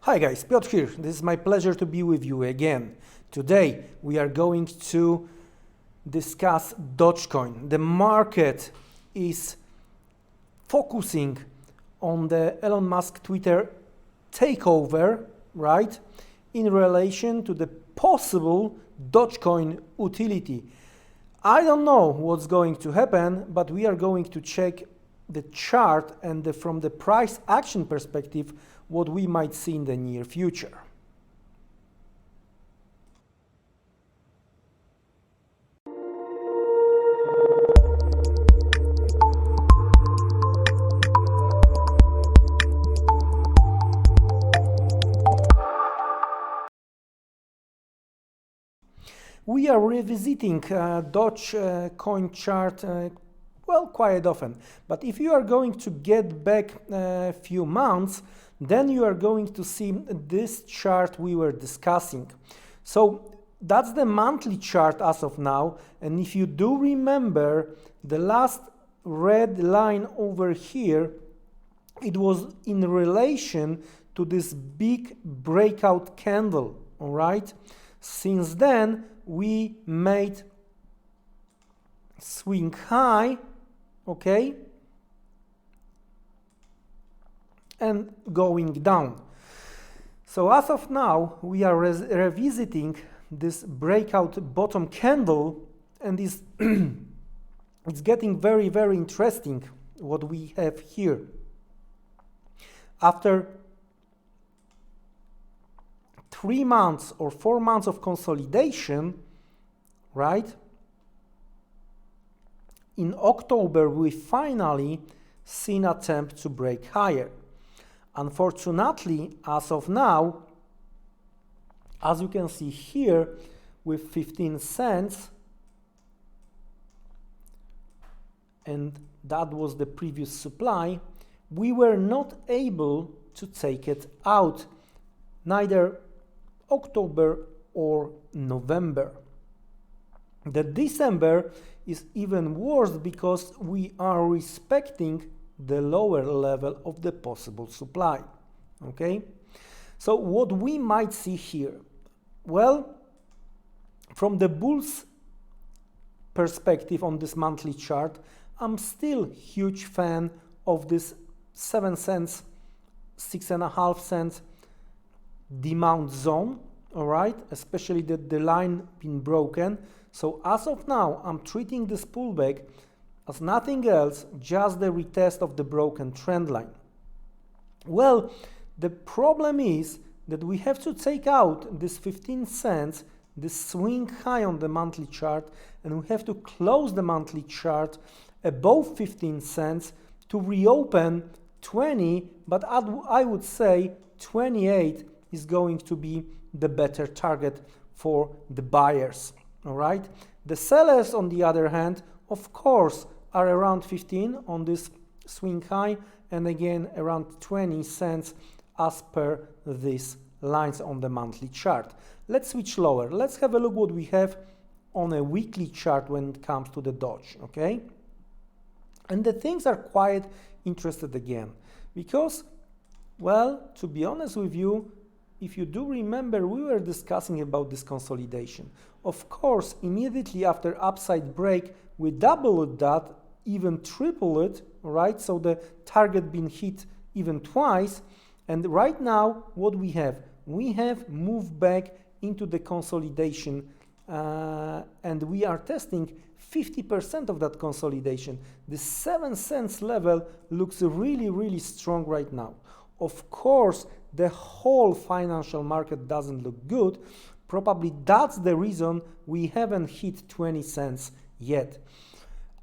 Hi guys, Piotr here. This is my pleasure to be with you again. Today we are going to discuss Dogecoin. The market is focusing on the Elon Musk Twitter takeover, right, in relation to the possible Dogecoin utility. I don't know what's going to happen, but we are going to check the chart and from the price action perspective what we might see in the near future. We are revisiting Dogecoin chart quite often, but if you are going to get back a few months, then you are going to see this chart we were discussing. So that's the monthly chart as of now, and if you do remember the last red line over here, it was in relation to this big breakout candle, all right? Since then we made swing high, okay, and going down. So as of now we are revisiting this breakout bottom candle, and it's getting very interesting what we have here. After 3 months or 4 months of consolidation, right, in October we finally seen an attempt to break higher. Unfortunately, as of now, as you can see here with 15 cents, and that was the previous supply, we were not able to take it out, neither October or November. The December is even worse because we are respecting the lower level of the possible supply. Okay, so what we might see here, well, from the bulls perspective on this monthly chart, I'm still huge fan of this 7 cents, 6.5 cents demand zone, all right, especially that the line been broken. So as of now I'm treating this pullback as nothing else, just the retest of the broken trend line. Well, the problem is that we have to take out this 15 cents, this swing high on the monthly chart, and we have to close the monthly chart above 15 cents to reopen 20, but I would say 28 is going to be the better target for the buyers, all right? The sellers, on the other hand, of course, are around 15 on this swing high, and again around 20 cents as per these lines on the monthly chart. Let's switch lower. Let's have a look what we have on a weekly chart when it comes to the Doge, okay? And the things are quite interesting again, because, well, to be honest with you, if you do remember, we were discussing about this consolidation. Of course, immediately after upside break, we doubled that, even triple it, right? So the target been hit even twice. And right now, what we have moved back into the consolidation, and we are testing 50% of that consolidation. The 7 cents level looks really strong right now. Of course, the whole financial market doesn't look good. Probably that's the reason we haven't hit 20 cents yet.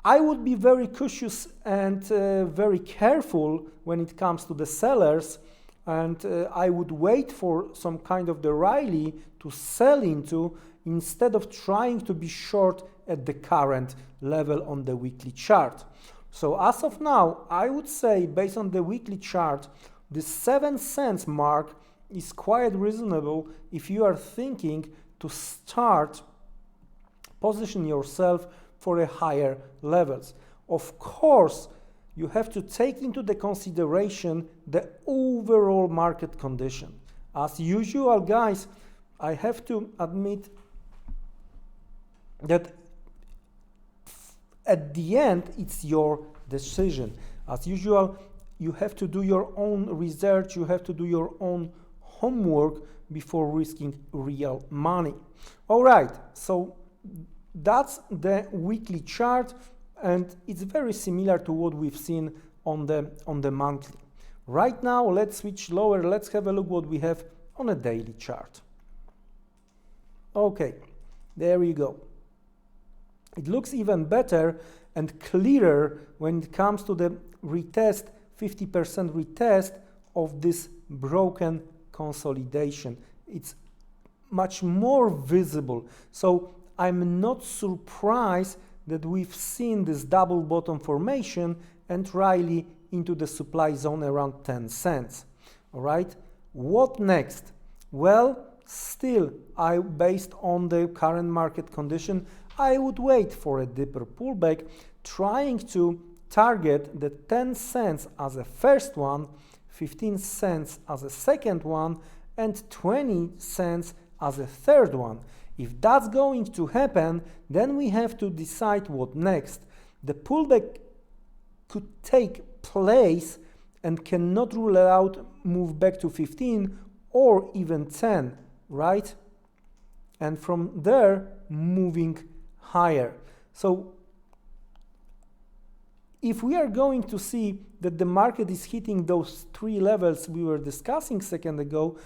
I would be very cautious and very careful when it comes to the sellers, and I would wait for some kind of the rally to sell into instead of trying to be short at the current level on the weekly chart. So as of now, I would say based on the weekly chart, the 7 cents mark is quite reasonable if you are thinking to start position yourself for a higher levels. Of course, you have to take into the consideration the overall market condition. As usual, guys, I have to admit that at the end, it's your decision. As usual, you have to do your own research, you have to do your own homework before risking real money. All right, so that's the weekly chart, and it's very similar to what we've seen on the monthly. Right now, let's switch lower. Let's have a look what we have on a daily chart. Okay, there you go. It looks even better and clearer when it comes to the retest, 50% retest of this broken consolidation. It's much more visible. So I'm not surprised that we've seen this double bottom formation and rally into the supply zone around 10 cents. All right, what next? Well, still, based on the current market condition, I would wait for a deeper pullback, trying to target the 10 cents as a first one, 15 cents as a second one, and 20 cents as a third one. If that's going to happen, then we have to decide what next. The pullback could take place and cannot rule out move back to 15 or even 10, right? And from there, moving higher. So if we are going to see that the market is hitting those three levels we were discussing a second ago,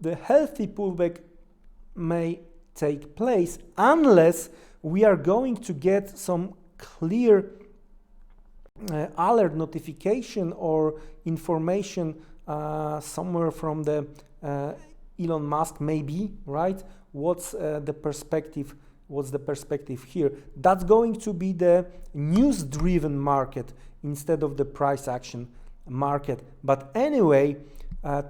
the healthy pullback may take place unless we are going to get some clear alert notification or information somewhere from the Elon Musk, maybe, right? What's the perspective? What's the perspective here? That's going to be the news-driven market instead of the price action market. But anyway,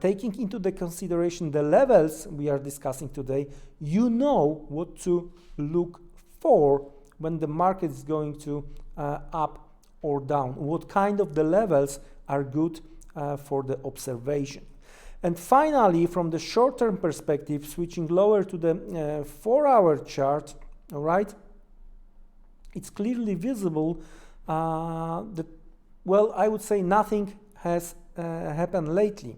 taking into the consideration the levels we are discussing today, you know what to look for when the market is going to up or down. What kind of the levels are good for the observation. And finally, from the short-term perspective, switching lower to the 4-hour chart, all right, it's clearly visible that, well, I would say nothing has happened lately.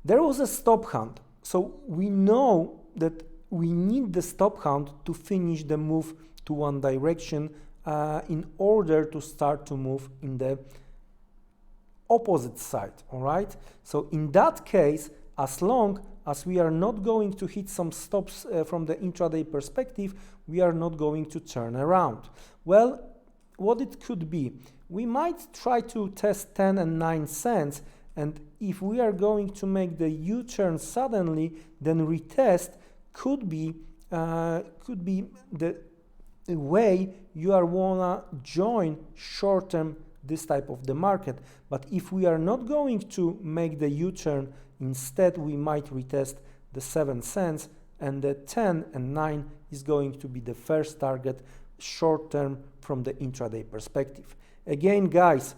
There was a stop hunt, so we know that we need the stop hunt to finish the move to one direction in order to start to move in the opposite side, all right? So in that case, as long as we are not going to hit some stops from the intraday perspective, we are not going to turn around. Well, what it could be, we might try to test 10 and 9 cents, and if we are going to make the U-turn suddenly, then retest could be the way you are wanna join short-term this type of the market. But if we are not going to make the U-turn, instead we might retest the 7 cents, and the 10 and 9 is going to be the first target short-term from the intraday perspective. Again, guys,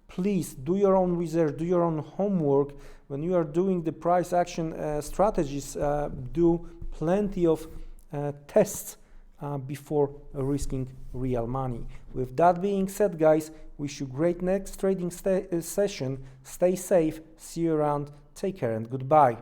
please do your own research, do your own homework. When you are doing the price action strategies, do plenty of tests before risking real money. With that being said, guys, wish you great next trading session. Stay safe, see you around, take care and goodbye.